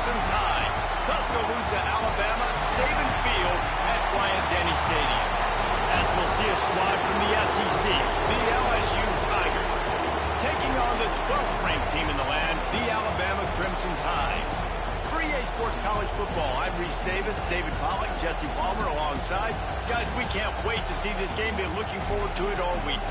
Crimson Tide. Tuscaloosa, Alabama, Saban Field at Bryant-Denny Stadium. As we'll see a squad from the SEC, the LSU Tigers, taking on the 12th ranked team in the land, the Alabama Crimson Tide. For EA Sports College Football, I'm Reese Davis, David Pollack, Jesse Palmer alongside. Guys, we can't wait to see this game. Been looking forward to it all week.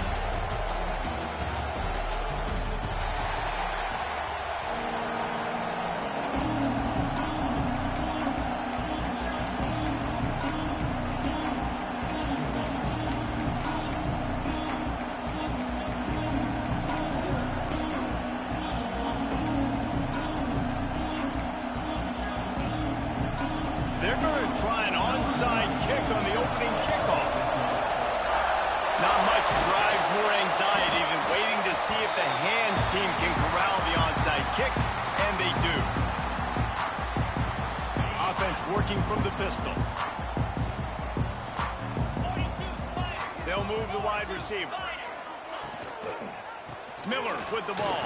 They're going to try an onside kick on the opening kickoff. Not much drives more anxiety than waiting to see if the hands team can corral the onside kick, and they do. Offense working from the pistol. They'll move the wide receiver. Miller with the ball.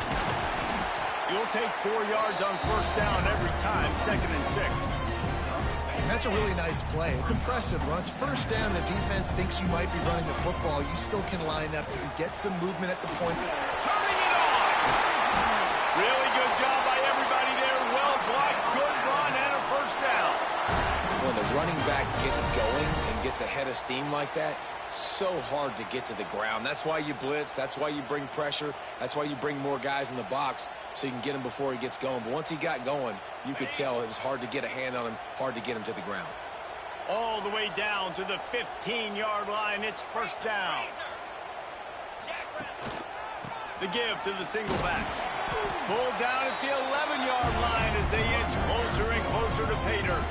You'll take 4 yards on first down every time, 2nd and 6. That's a really nice play. It's impressive. Once first down, the defense thinks you might be running the football. You still can line up. You can get some movement at the point. Turning it on! Really good job by everybody there. Well blocked, good run, and a first down. When the running back gets going and gets ahead of steam like that, so hard to get to the ground. That's why you blitz. That's why you bring pressure. That's why you bring more guys in the box so you can get him before he gets going. But once he got going, you could tell it was hard to get a hand on him, hard to get him to the ground. All the way down to the 15-yard line. It's first down. The give to the single back. Pulled down at the 11-yard line as they inch closer and closer to pay dirt.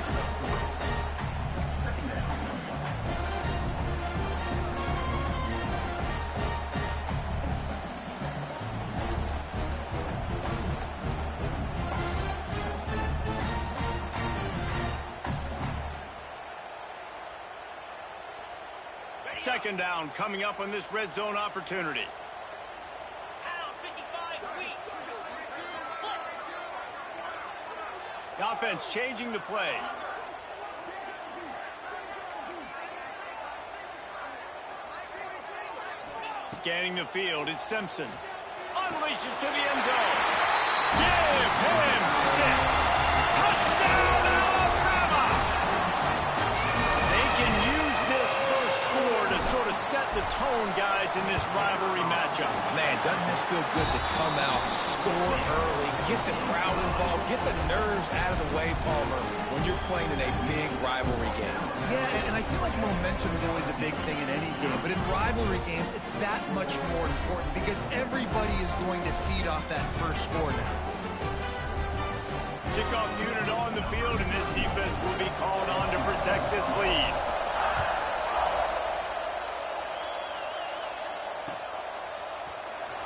Second down coming up on this red zone opportunity. The offense changing the play. Scanning the field, it's Simpson. Unleashes to the end zone. Give him 6. Touchdown, Alabama! They can use this first score to sort of set the tone, guys, in this rivalry matchup. Man, doesn't this feel good to come out, score early, get the crowd involved, get the nerves out of the way, Palmer, when you're playing in a big rivalry game. Yeah, and I feel like momentum is always a big thing in any game, but in rivalry games, it's that much more important because everybody is going to feed off that first score now. Kickoff unit on the field, and this defense will be called on to protect this lead.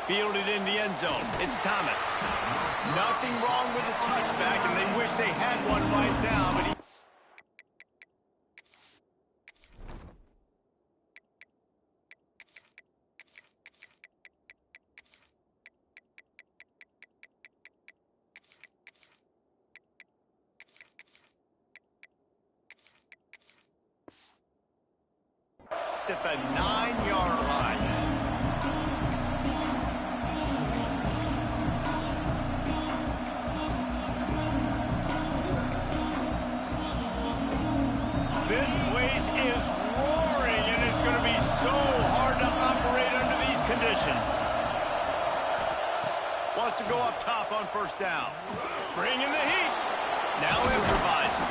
Fielded in the end zone. It's Thomas. Nothing wrong with the touchback, and they wish they had one right now, but he... at the 9-yard line. This place is roaring, and it's going to be so hard to operate under these conditions. Wants to go up top on first down. Bringing the heat. Now improvising.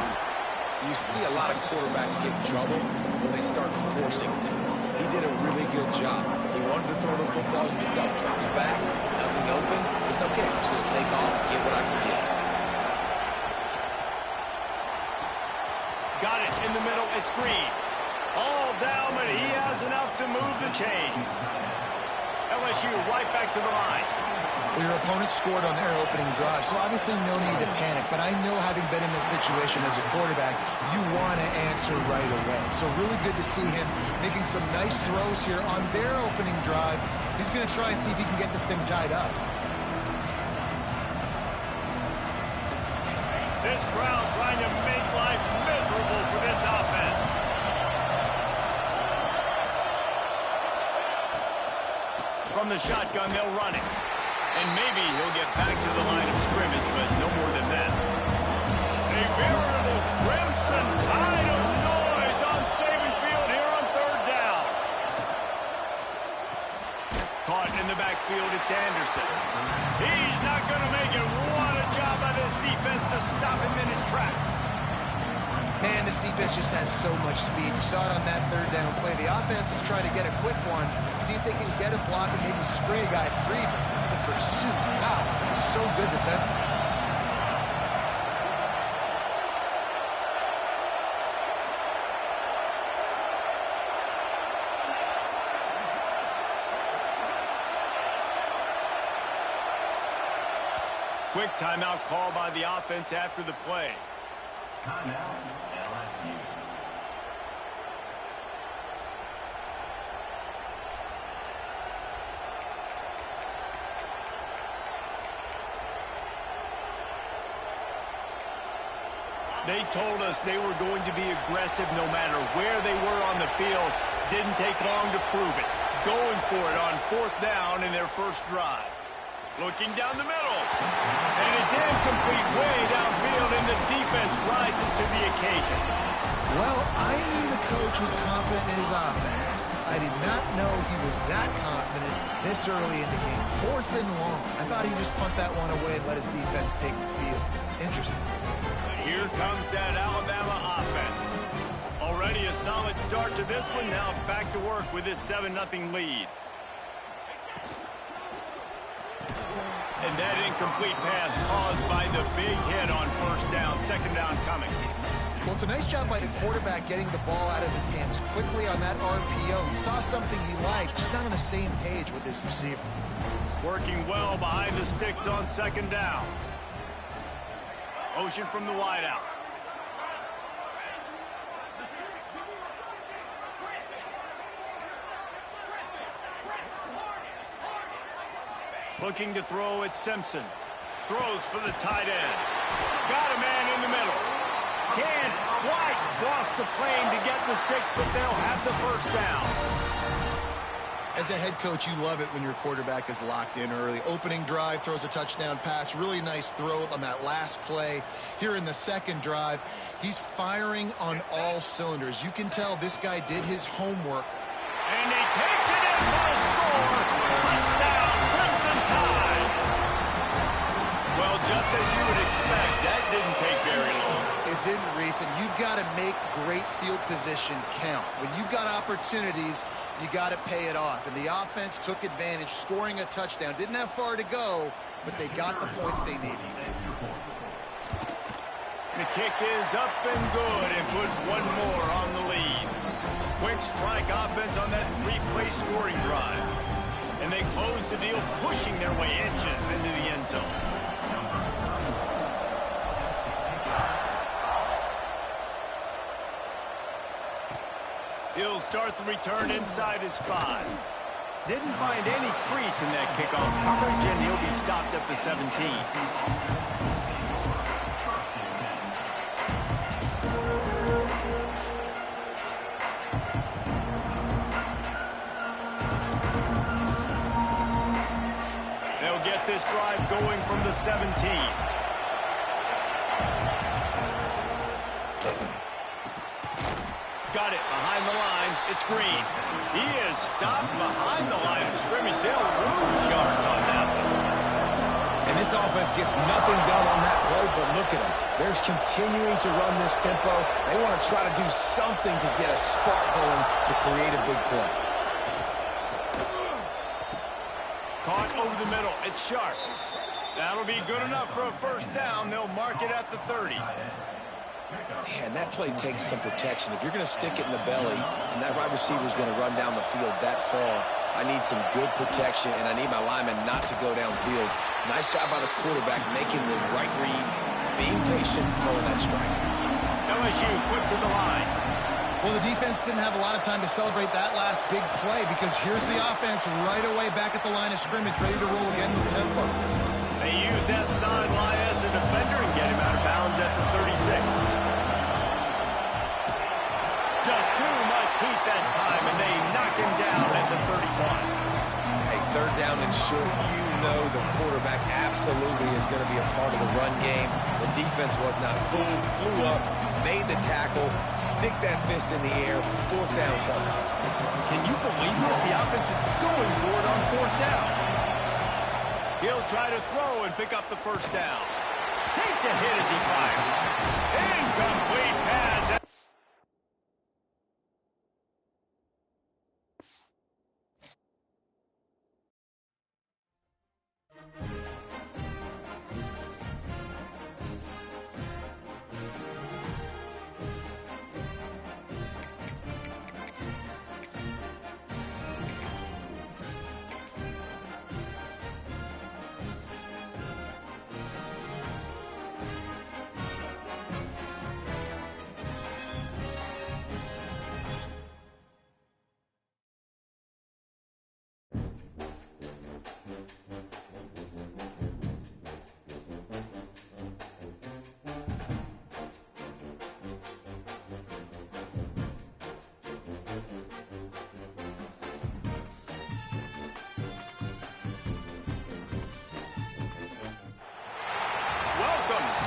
You see a lot of quarterbacks get in trouble when they start forcing things. He did a really good job. He wanted to throw the football. You can tell, drops back, nothing open. It's okay. I'm just going to take off, get what I can get. Got it in the middle. It's Green. All down, but he has enough to move the chains. LSU right back to the line. Well, your opponent scored on their opening drive, so obviously no need to panic. But I know, having been in this situation as a quarterback, you want to answer right away. So really good to see him making some nice throws here on their opening drive. He's going to try and see if he can get this thing tied up. This crowd trying to make life miserable for this offense. From the shotgun, they'll run it. And maybe he'll get back to the line of scrimmage, but no more than that. A veritable crimson tide of noise on Saban Field here on third down. Caught in the backfield, it's Anderson. He's not going to make it. What a job by this defense to stop him in his tracks. Man, this defense just has so much speed. You saw it on that third down play. The offense is trying to get a quick one, see if they can get a block and maybe spray a guy free. But the pursuit, wow, that was so good defensively. Quick timeout call by the offense after the play. Timeout, LSU. They told us they were going to be aggressive no matter where they were on the field. Didn't take long to prove it. Going for it on fourth down in their first drive. Looking down the middle. And it's incomplete way downfield, and the defense rises to the occasion. Well, I knew the coach was confident in his offense. I did not know he was that confident this early in the game. Fourth and long. I thought he'd just punt that one away and let his defense take the field. Interesting. Here comes that Alabama offense. Already a solid start to this one. Now back to work with this 7-0 lead. And that incomplete pass caused by the big hit on first down. Second down coming. Well, it's a nice job by the quarterback getting the ball out of his hands quickly on that RPO. He saw something he liked, just not on the same page with his receiver. Working well behind the sticks on second down. Motion from the wideout. Looking to throw at Simpson. Throws for the tight end. Got a man in the middle. Can't quite cross the plane to get the 6, but they'll have the first down. As a head coach, you love it when your quarterback is locked in early. Opening drive, throws a touchdown pass. Really nice throw on that last play. Here in the second drive, he's firing on all cylinders. You can tell this guy did his homework. And he takes it in for a score. Touchdown, Crimson Tide. Well, just as you would expect, that didn't take very long. It didn't, Reese, and you've got to make great field position count. When you've got opportunities, you got to pay it off. And the offense took advantage, scoring a touchdown. Didn't have far to go, but they got the points they needed. The kick is up and good and put one more on the lead. Quick strike offense on that 3-play scoring drive. And they close the deal, pushing their way inches into the end zone. He'll start the return inside his 5. Didn't find any crease in that kickoff coverage, and he'll be stopped at the 17. They'll get this drive going from the 17. Got it behind the line. It's Green. He is stopped behind the line of scrimmage. They'll lose yards on that one. And this offense gets nothing done on that play, but look at them. They're continuing to run this tempo. They want to try to do something to get a spark going to create a big play. Caught over the middle. It's Sharp. That'll be good enough for a first down. They'll mark it at the 30. Man, that play takes some protection. If you're going to stick it in the belly and that wide receiver is going to run down the field that far, I need some good protection, and I need my lineman not to go downfield. Nice job by the quarterback making the right read, being patient, throwing that strike. LSU quick to the line. Well, the defense didn't have a lot of time to celebrate that last big play because here's the offense right away back at the line of scrimmage, ready to roll again with tempo. A They use that sideline as a defender and get him out of bounds at the 36. Just too much heat that time, and they knock him down at the 31. Hey, third down and short, you know the quarterback absolutely is going to be a part of the run game. The defense was not fooled, flew up, made the tackle, stick that fist in the air, fourth down cover. Can you believe this? The offense is going for it on fourth down. He'll try to throw and pick up the first down. Takes a hit as he fires. Incomplete pass.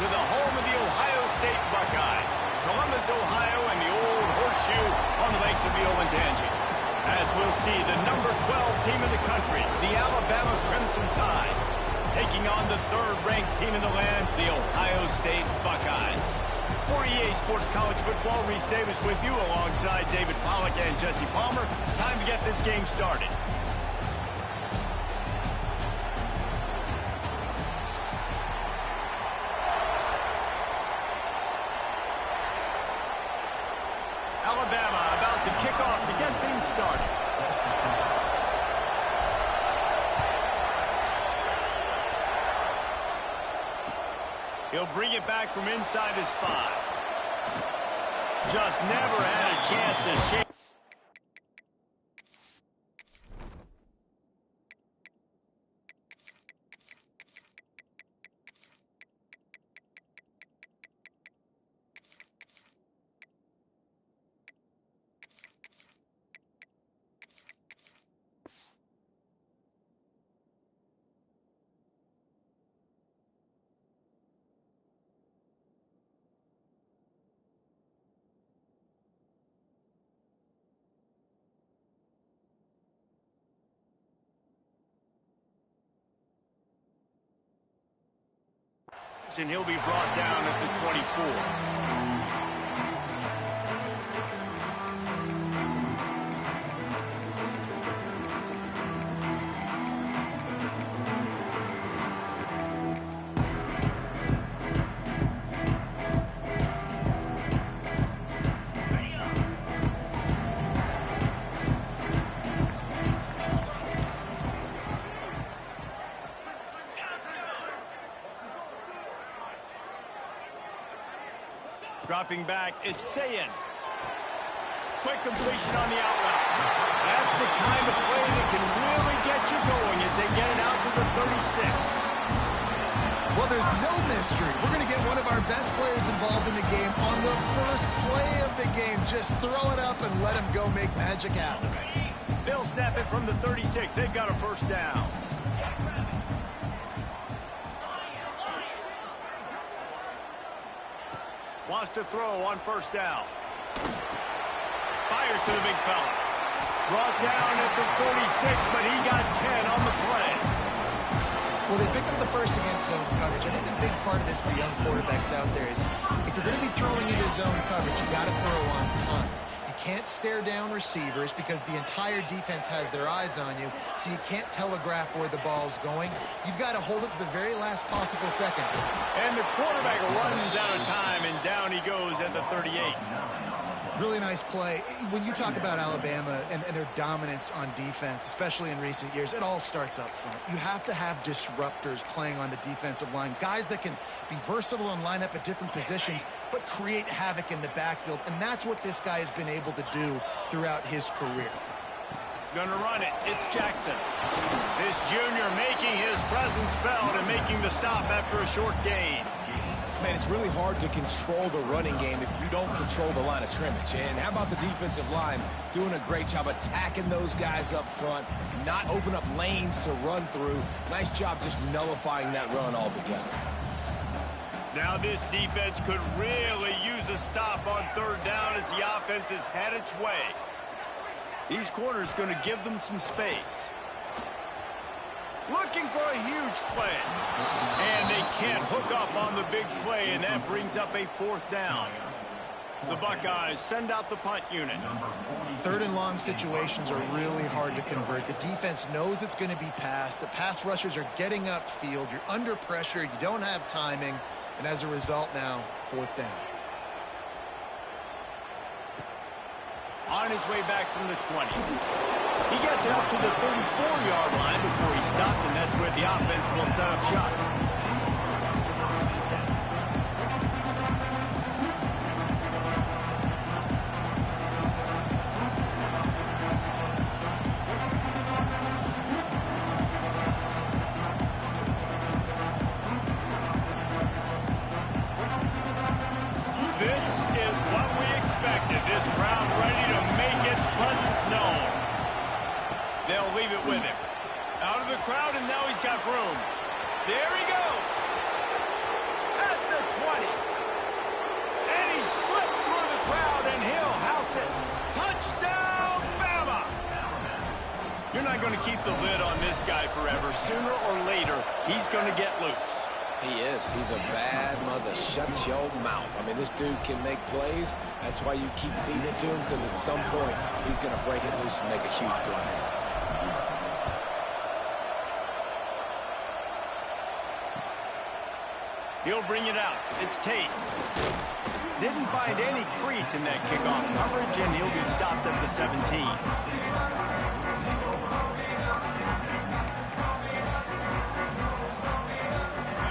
To the home of the Ohio State Buckeyes, Columbus, Ohio, and the old horseshoe on the banks of the Olentangy. As we'll see, the number 12 team in the country, the Alabama Crimson Tide, taking on the third-ranked team in the land, the Ohio State Buckeyes. For EA Sports College Football, Reese Davis with you alongside David Pollack and Jesse Palmer. Time to get this game started. Alabama about to kick off to get things started. He'll bring it back from inside his 5. Just never had a chance to shake. And he'll be brought down at the 24. Dropping back, it's Sayin. Quick completion on the out route. That's the kind of play that can really get you going as they get it out to the 36. Well, there's no mystery. We're going to get one of our best players involved in the game on the first play of the game. Just throw it up and let him go make magic happen. They'll snap it from the 36. They've got a first down. Wants to throw on first down. Fires to the big fella. Brought down at the 46, but he got 10 on the play. Well, they pick up the first against zone coverage. I think a big part of this for young quarterbacks out there is if you're going to be throwing into zone coverage, you got to throw on time. You can't stare down receivers because the entire defense has their eyes on you, so you can't telegraph where the ball's going. You've got to hold it to the very last possible second. And the quarterback runs out of time, and down he goes at the 38. Really nice play. When you talk about Alabama and their dominance on defense, especially in recent years, it all starts up front. You have to have disruptors playing on the defensive line, guys that can be versatile and line up at different positions, but create havoc in the backfield, and that's what this guy has been able to do throughout his career. Gonna run it. It's Jackson. This junior making his presence felt and making the stop after a short gain. Man, it's really hard to control the running game if you don't control the line of scrimmage. And how about the defensive line doing a great job attacking those guys up front, not open up lanes to run through. Nice job just nullifying that run altogether. Now this defense could really use a stop on third down as the offense has had its way. These corners going to give them some space. Looking for a huge play. And they can't hook up on the big play, and that brings up a fourth down. The Buckeyes send out the punt unit. Third and long situations are really hard to convert. The defense knows it's going to be passed. The pass rushers are getting upfield. You're under pressure. You don't have timing. And as a result now, fourth down. On his way back from the 20. He gets it up to the 34-yard line before he stopped, and that's where the offense will set up shop. This is what we expected. This crowd ready to make its presence known. They'll leave it with him. Out of the crowd, and now he's got room. There he goes. At the 20. And he slipped through the crowd, and he'll house it. Touchdown, Bama! You're not going to keep the lid on this guy forever. Sooner or later, he's going to get loose. He is. He's a bad mother. Shut your mouth. I mean, this dude can make plays. That's why you keep feeding it to him, because at some point, he's going to break it loose and make a huge play. He'll bring it out. It's Tate. Didn't find any crease in that kickoff coverage, and he'll be stopped at the 17.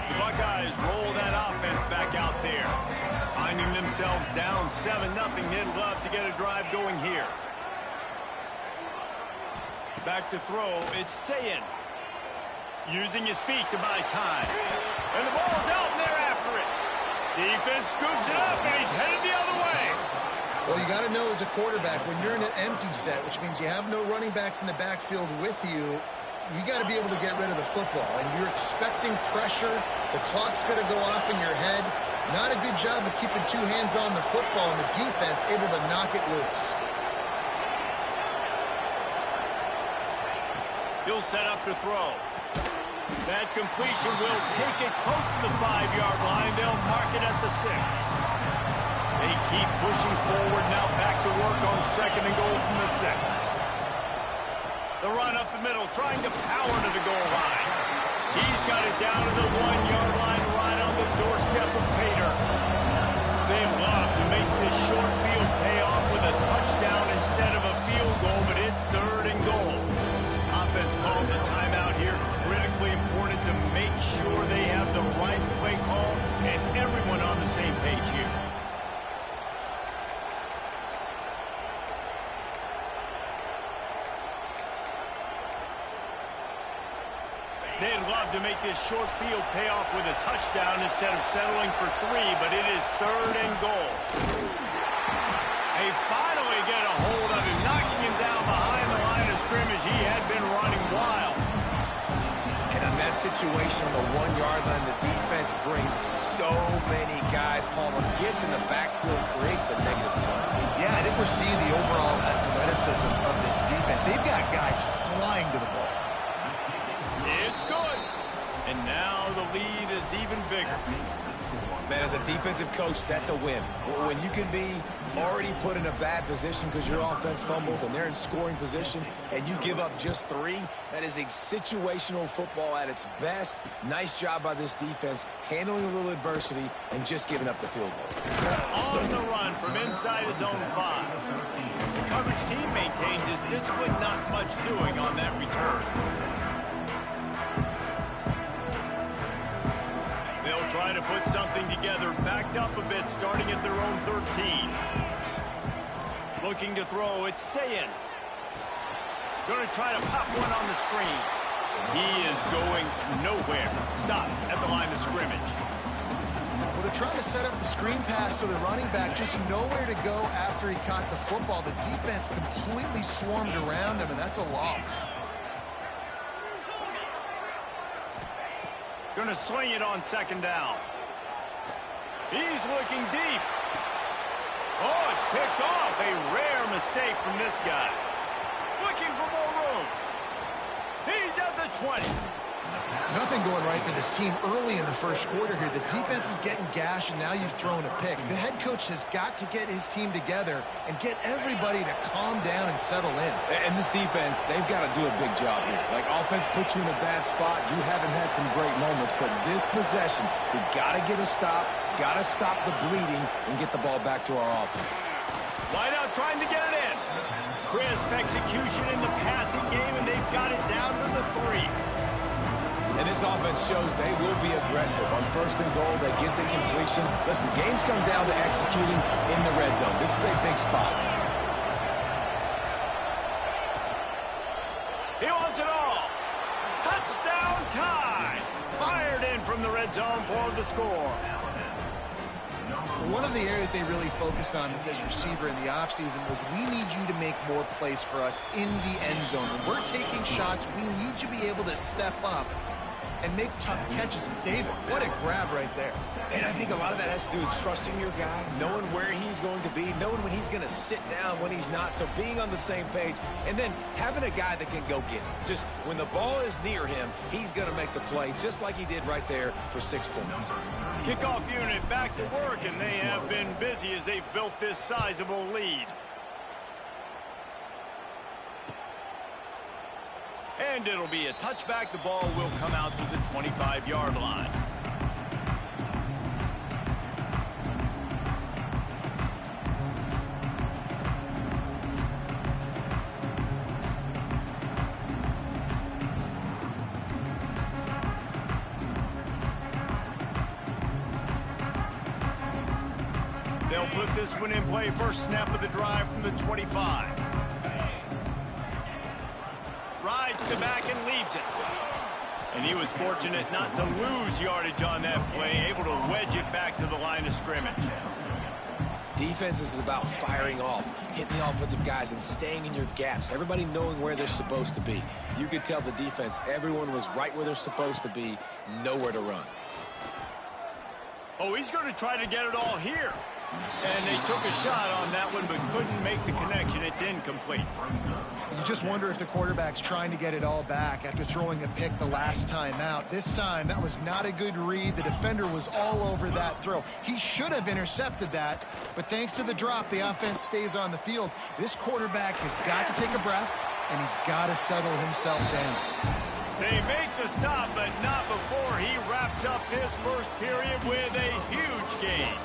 The Buckeyes roll that offense back out there. Finding themselves down 7-0, they'd love to get a drive going here. Back to throw, it's Sayin. Using his feet to buy time. And the ball's out, and they're after it. Defense scoops it up, and he's headed the other way. Well, you got to know as a quarterback, when you're in an empty set, which means you have no running backs in the backfield with you, you got to be able to get rid of the football. And you're expecting pressure. The clock's going to go off in your head. Not a good job of keeping two hands on the football, and the defense able to knock it loose. He'll set up to throw. That completion will take it close to the 5-yard line. They'll mark it at the 6. They keep pushing forward, now back to work on 2nd and goal from the 6. The run up the middle, trying to power to the goal line. He's got it down to the 1-yard line, right on the doorstep of Pater. They love to make this short field pay off with a touchdown instead of a field goal, but it's 3rd and goal. Offense calls a timeout here. Critically important to make sure they have the right play call and everyone on the same page here. They'd love to make this short field pay off with a touchdown instead of settling for 3, but it is 3rd and goal. They finally get a hold of him, knocking him down behind the line of scrimmage. He had been running wild. And in that situation on the 1-yard line, the defense brings so many guys. Palmer gets in the backfield, creates the negative play. Yeah, I think we're seeing the overall athleticism of this defense. They've got guys flying to the ball. It's good. And now the lead is even bigger. Man, as a defensive coach, that's a win. When you can be already put in a bad position because your offense fumbles and they're in scoring position and you give up just 3, that is a situational football at its best. Nice job by this defense, handling a little adversity and just giving up the field goal. On the run from inside his own 5. The coverage team maintained his discipline, not much doing on that return. They'll try to put something together, backed up a bit, starting at their own 13. Looking to throw, it's Sayin. Going to try to pop one on the screen. He is going nowhere. Stop at the line of scrimmage. Well, they're trying to set up the screen pass to the running back, just nowhere to go after he caught the football. The defense completely swarmed around him, and that's a loss. Going to sling it on second down. He's looking deep. Oh, it's picked off. A rare mistake from this guy. Looking for more room. He's at the 20. Nothing going right for this team early in the first quarter here. The defense is getting gashed, and now you've thrown a pick. The head coach has got to get his team together and get everybody to calm down and settle in. And this defense, they've got to do a big job here. Like, offense put you in a bad spot. You haven't had some great moments, but this possession, we got to get a stop, got to stop the bleeding, and get the ball back to our offense. Wide out trying to get it in. Crisp execution in the passing game, and they've got it down to the 3. And this offense shows they will be aggressive. On first and goal, they get the completion. Listen, games come down to executing in the red zone. This is a big spot. He wants it all. Touchdown tie. Fired in from the red zone for the score. One of the areas they really focused on with this receiver in the offseason was we need you to make more plays for us in the end zone. When we're taking shots, we need you to be able to step up and make tough catches. And David, what a grab right there. And I think a lot of that has to do with trusting your guy, knowing where he's going to be, knowing when he's going to sit down, when he's not. So being on the same page, and then having a guy that can go get it. Just when the ball is near him, he's going to make the play, just like he did right there for 6 points. Kickoff unit back to work, and they have been busy as they've built this sizable lead. And it'll be a touchback. The ball will come out to the 25-yard line. They'll put this one in play. First snap of the drive from the 25. Rides to back and leaves it. And he was fortunate not to lose yardage on that play, able to wedge it back to the line of scrimmage. Defense is about firing off, hitting the offensive guys and staying in your gaps, everybody knowing where they're supposed to be. You could tell the defense, everyone was right where they're supposed to be, nowhere to run. Oh, he's going to try to get it all here. And they took a shot on that one, but couldn't make the connection. It's incomplete. You just wonder if the quarterback's trying to get it all back after throwing a pick the last time out. This time, that was not a good read. The defender was all over that throw. He should have intercepted that, but thanks to the drop, the offense stays on the field. This quarterback has got to take a breath, and he's got to settle himself down. They make the stop, but not before he wraps up this first period with a huge gain.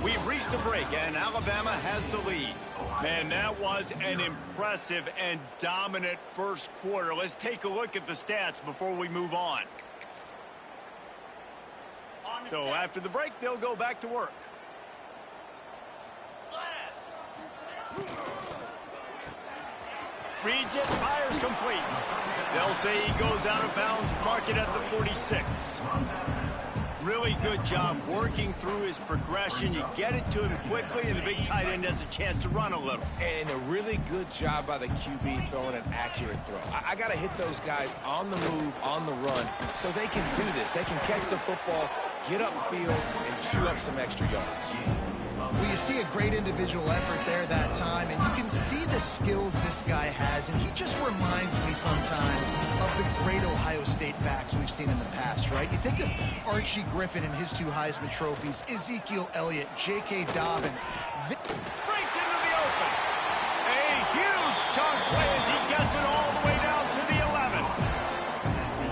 We've reached a break, and Alabama has the lead. Man, that was an impressive and dominant first quarter. Let's take a look at the stats before we move on. So after the break, they'll go back to work. Reads it, fires complete. They'll say he goes out of bounds, mark it at the 46. Really good job working through his progression. You get it to him quickly, and the big tight end has a chance to run a little. And a really good job by the QB throwing an accurate throw. I got to hit those guys on the move, on the run, so they can do this. They can catch the football, get upfield, and chew up some extra yards. Well, you see a great individual effort there that time, and you can see the skills this guy has, and he just reminds me sometimes of the great Ohio State backs we've seen in the past, right? You think of Archie Griffin and his 2 Heisman trophies, Ezekiel Elliott, J.K. Dobbins. Breaks into the open. A huge chunk play as he gets it all the way down to the 11.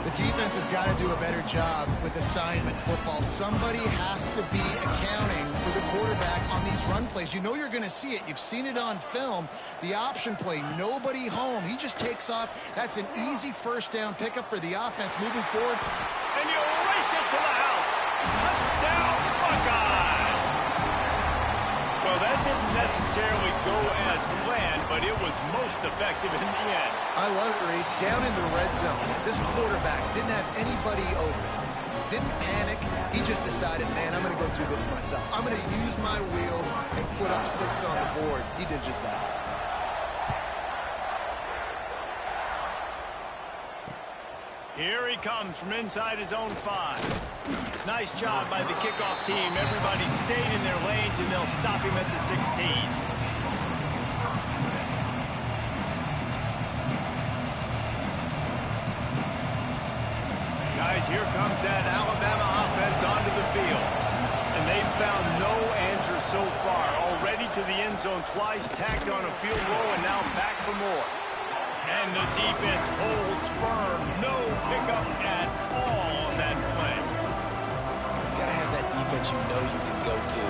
The defense has got to do a better job with assignment football. Somebody has to be accounting for the quarterback on these run plays. You know you're going to see it. You've seen it on film. The option play, nobody home. He just takes off. That's an easy first down pickup for the offense moving forward. And you race it to the house. Touchdown, Buckeyes. Well, that didn't necessarily go as planned, but it was most effective in the end. I love it, Reese. Down in the red zone, this quarterback didn't have anybody open. Didn't panic. He just decided, man, I'm going to go do this myself. I'm going to use my wheels and put up 6 on the board. He did just that. Here he comes from inside his own 5. Nice job by the kickoff team. Everybody stayed in their lanes, and they'll stop him at the 16. Guys, here comes that Alabama offense onto the field. And they've found no answer so far. Already to the end zone twice, tacked on a field goal, and now back for more. And the defense holds firm. No pickup at all on that play. You got to have that defense you know you can go to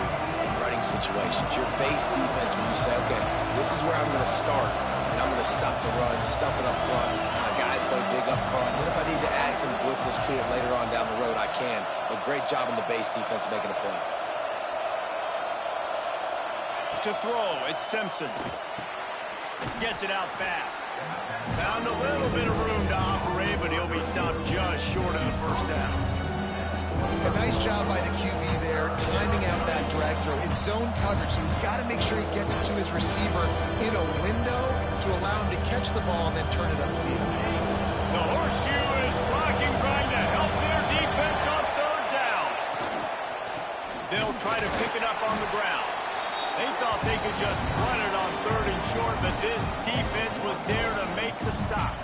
in running situations. Your base defense where you say, okay, this is where I'm going to start, and I'm going to stop the run, stuff it up front. My guys play big up front. And if I need to add some blitzes to it later on down the road, I can. But great job in the base defense making a play. To throw, it's Simpson. Gets it out fast. Found a little bit of room to operate, but he'll be stopped just short of the first down. A nice job by the QB there, timing out that drag throw. It's zone coverage, so he's got to make sure he gets it to his receiver in a window to allow him to catch the ball and then turn it upfield. The horseshoe is rocking, trying to help their defense on 3rd down. They'll try to pick it up on the ground. They thought they could just run it on 3rd and short, but this defense was there to make the stop.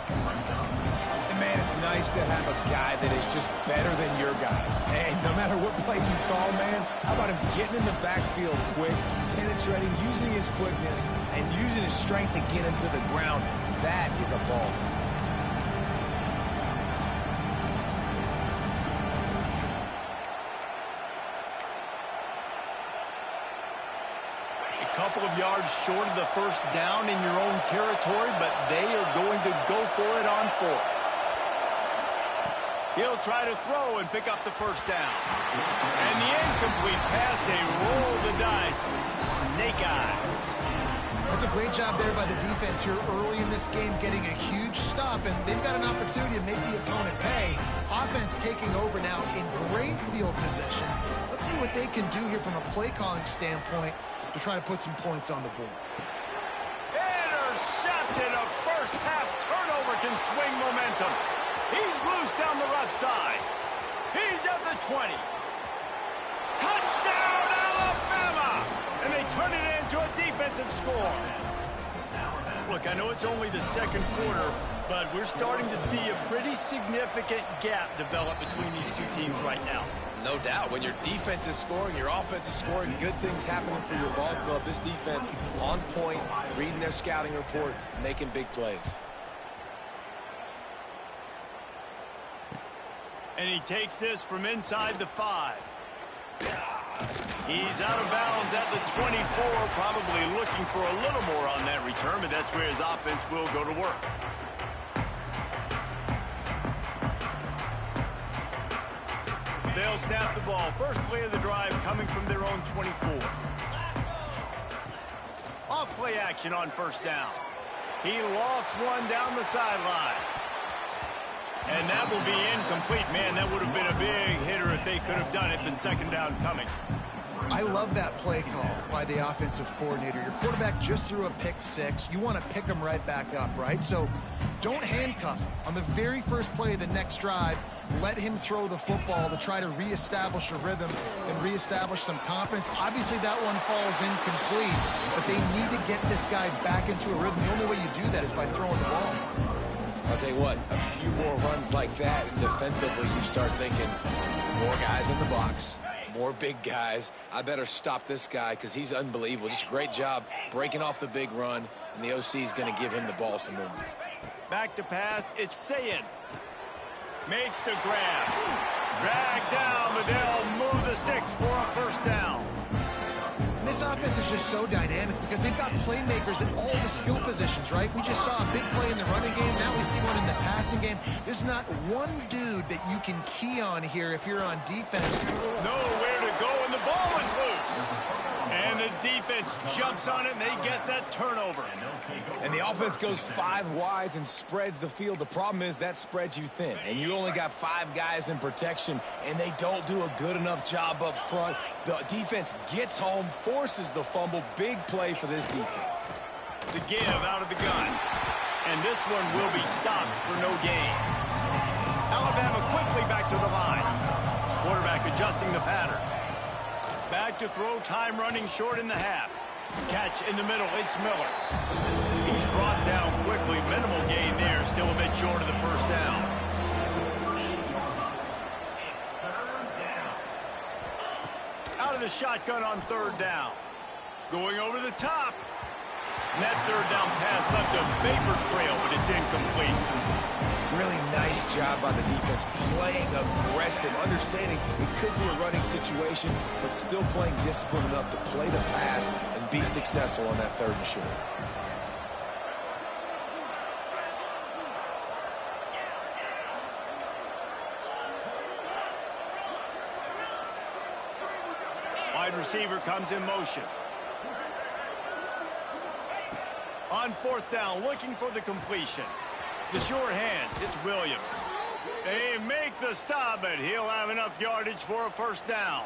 And man, it's nice to have a guy that is just better than your guys. And no matter what play you call, man, how about him getting in the backfield quick, penetrating, using his quickness, and using his strength to get him to the ground. That is a ball. Couple of yards short of the first down in your own territory, but they are going to go for it on 4th. He'll try to throw and pick up the first down. And the incomplete pass, they roll the dice. Snake eyes. That's a great job there by the defense here early in this game, getting a huge stop, and they've got an opportunity to make the opponent pay. Offense taking over now in great field position. Let's see what they can do here from a play calling standpoint to try to put some points on the board. Intercepted. A first half turnover can swing momentum. He's loose down the left side. He's at the 20. Touchdown, Alabama! And they turn it into a defensive score. Look, I know it's only the 2nd quarter, but we're starting to see a pretty significant gap develop between these two teams right now. No doubt. When your defense is scoring, your offense is scoring, good things happening for your ball club. This defense on point, reading their scouting report, making big plays. And he takes this from inside the 5. He's out of bounds at the 24, probably looking for a little more on that return, but that's where his offense will go to work. They'll snap the ball. First play of the drive coming from their own 24. Off play action on first down. He lost one down the sideline. And that will be incomplete. Man, that would have been a big hitter if they could have done it, but 2nd down coming. I love that play call by the offensive coordinator. Your quarterback just threw a pick 6. You want to pick him right back up, right? So don't handcuff him. On the very first play of the next drive, let him throw the football to try to reestablish a rhythm and reestablish some confidence. Obviously, that one falls incomplete, but they need to get this guy back into a rhythm. The only way you do that is by throwing the ball. I'll tell you what, a few more runs like that, and defensively you start thinking, more guys in the box, more big guys. I better stop this guy because he's unbelievable. Just great job breaking off the big run, and the OC is going to give him the ball some more. Back to pass, it's Sayin. Makes the grab. Drag down, but they'll move the sticks for a first down. This offense is just so dynamic because they've got playmakers at all the skill positions, right? We just saw a big play in the running game. Now we see one in the passing game. There's not one dude that you can key on here if you're on defense. Nowhere to go, and the ball is loose. And the defense jumps on it, and they get that turnover. And the offense goes 5 wides and spreads the field. The problem is that spreads you thin, and you only got 5 guys in protection, and they don't do a good enough job up front. The defense gets home, forces the fumble. Big play for this defense. The give out of the gun. And this one will be stopped for no gain. Alabama quickly back to the line. Quarterback adjusting the pattern. Back to throw, time running short in the half. Catch in the middle, it's Miller. He's brought down quickly, minimal gain there, still a bit short of the first down. Out of the shotgun on 3rd down. Going over the top. And that 3rd down pass left a vapor trail, but it's incomplete. Really nice job by the defense, playing aggressive, understanding it could be a running situation, but still playing disciplined enough to play the pass and be successful on that 3rd and short. Wide receiver comes in motion. On 4th down, looking for the completion. The sure hands, it's Williams. They make the stop, but he'll have enough yardage for a 1st down.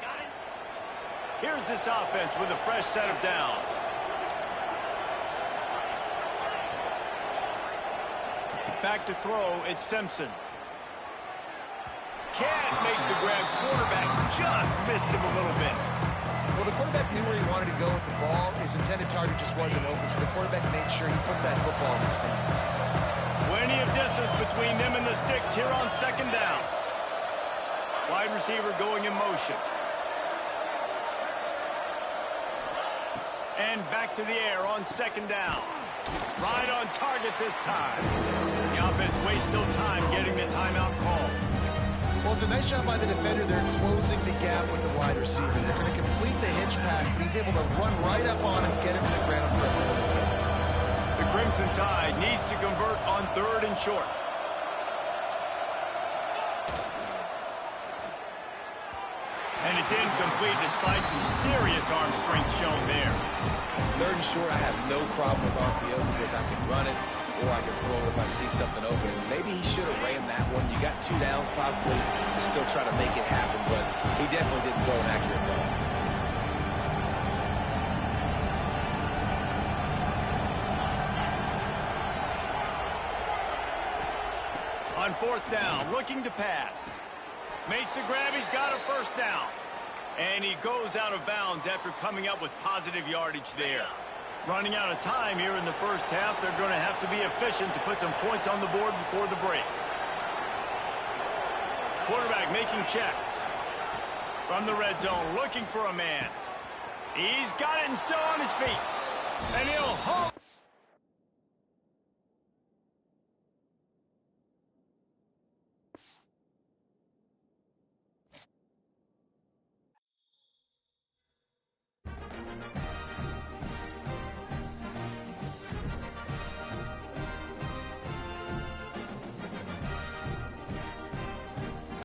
Here's this offense with a fresh set of downs. Back to throw, it's Simpson. Can't make the grab. Quarterback just missed him a little bit. Well, the quarterback knew where he wanted to go with the ball. His intended target just wasn't open, so the quarterback made sure he put that football in the stands. Plenty of distance between them and the sticks here on 2nd down. Wide receiver going in motion. And back to the air on 2nd down. Right on target this time. The offense wastes no time getting the timeout call. Well, it's a nice job by the defender. They're closing the gap with the wide receiver. They're going to complete the hitch pass, but he's able to run right up on him, get him to the ground for a minute. The Crimson Tide needs to convert on 3rd and short. And it's incomplete despite some serious arm strength shown there. 3rd and short, I have no problem with RPO because I can run it or I can throw it if I see something open. And maybe he should have ran that one. You got 2 downs possibly to still try to make it happen, but he definitely didn't throw an accurate ball. On 4th down, looking to pass. Makes the grab, he's got a 1st down. And he goes out of bounds after coming up with positive yardage there. Running out of time here in the 1st half, they're going to have to be efficient to put some points on the board before the break. Quarterback making checks. From the red zone, looking for a man. He's got it and still on his feet. And he'll hold.